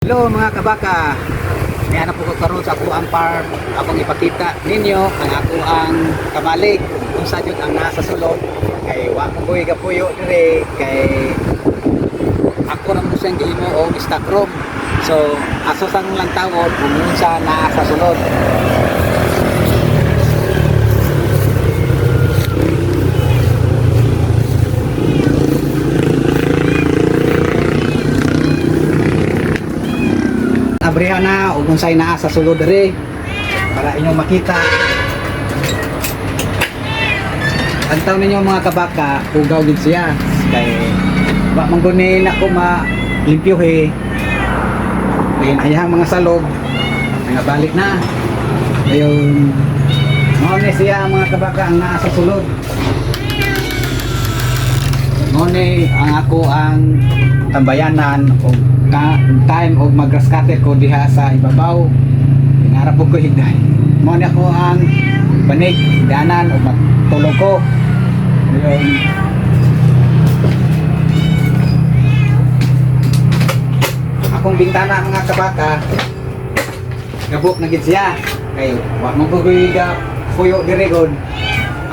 Hello mga kabaka, may anak po ko karon sa ako ang farm. Akong ipakita ninyo ang ako ang kamalig kung saan yun ang nasa sulod. Kay wa ko buhi kapuyo dire kay ako na mo siyang gihimo o stock room. So aso sang lang tawon kung sa nasa sulod. Abrihan na o kung sa'y naa sa sulod rin para inyong makita. Ang taon ninyo mga kabaka, ugaw din siya kay wak manggunin ako malimpyuhi ayang mga salog nga balik na ngayon ngone siya mga kabaka ang naa sa sulod. Ngone ang ako ang tambayanan o time og mag-grass cutter ko diha sa ibabaw. Pinarap ko higday. Mo ni ako ang banig danan o matulog ko. Ayun. Akong bintana mga kabaka gabok na gid siya. Kay wa man ko puyo diri god.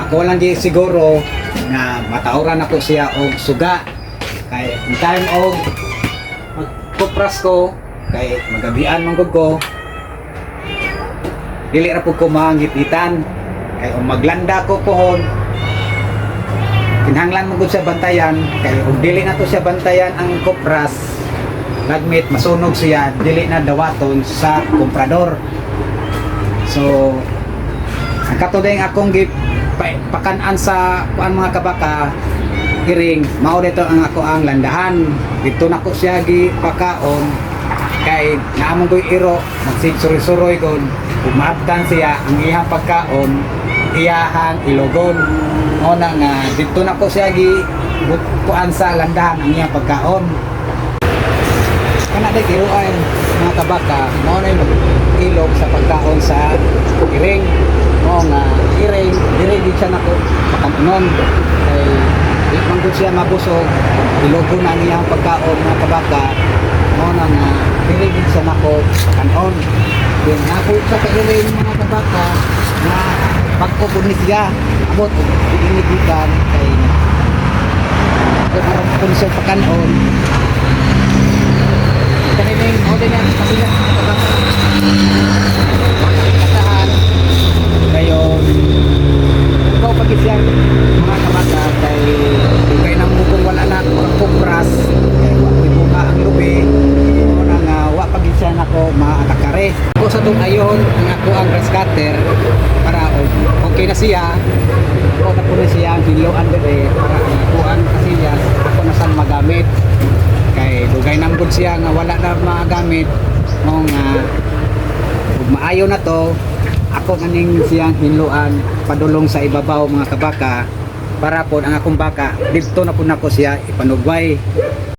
Ako lang di siguro na matauran ako siya og suga. Kay in time og kupras ko kay magabian man gud ko dili ra pud ko mangipitan kay maglanda ko pohon kinahanglan mo gud sa bantayan kay ug dili na to siya bantayan ang kupras lagmit masunog siya dili na dawaton sa komprador. So ang katudeng akong pakan-an sa kuan mga kabaka iring mao dito ang ako ang landahan dito na ko siya gi pakaon kay naamon ko'y iro magsigsuri-suroy kon umabdan siya ang iyang pagkaon iyahang ilogon o na nga dito na ko siya gi kuan sa landahan ang iyang pagkaon kana day kiruan mga kabaka mao na ilog sa pagkaon sa iring o nga iring dire siya nako pakanon kay di man gud siya mabusog ilogo na niya ang pagkaon mga kabaka mo na nga dili gid siya nako kanon then ako sa kairing mga kabaka na pagkupod ni siya abot inigikan kay kung siya pakanon kanining o din ang kabila mga kabaka kataan ngayon ikaw pag siya mga kabaka kay nang bukong wala na kupras kay wa buka ang lubi o nang wa pag siya nako maatakare ako sa tong ayon ang ako ang grass cutter para okay na siya ako na po na siya ang hiloan dire para ang ako ang kasiyas ako na saan magamit kay dugay nang gud siya nga wala na magamit mo nga ug maayo na to ako kaning siyang hiluan padulong sa ibabaw mga kabaka para po ang akong baka dito na po nako siya ipanugway